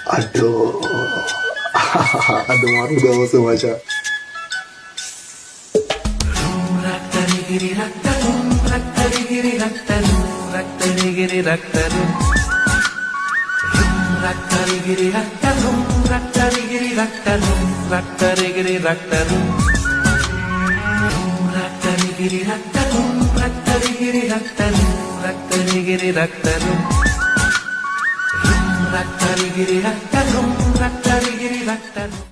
Aduh. Aduh, maru daw semacam. Rattari giri rattarum, rattari giri rattarum.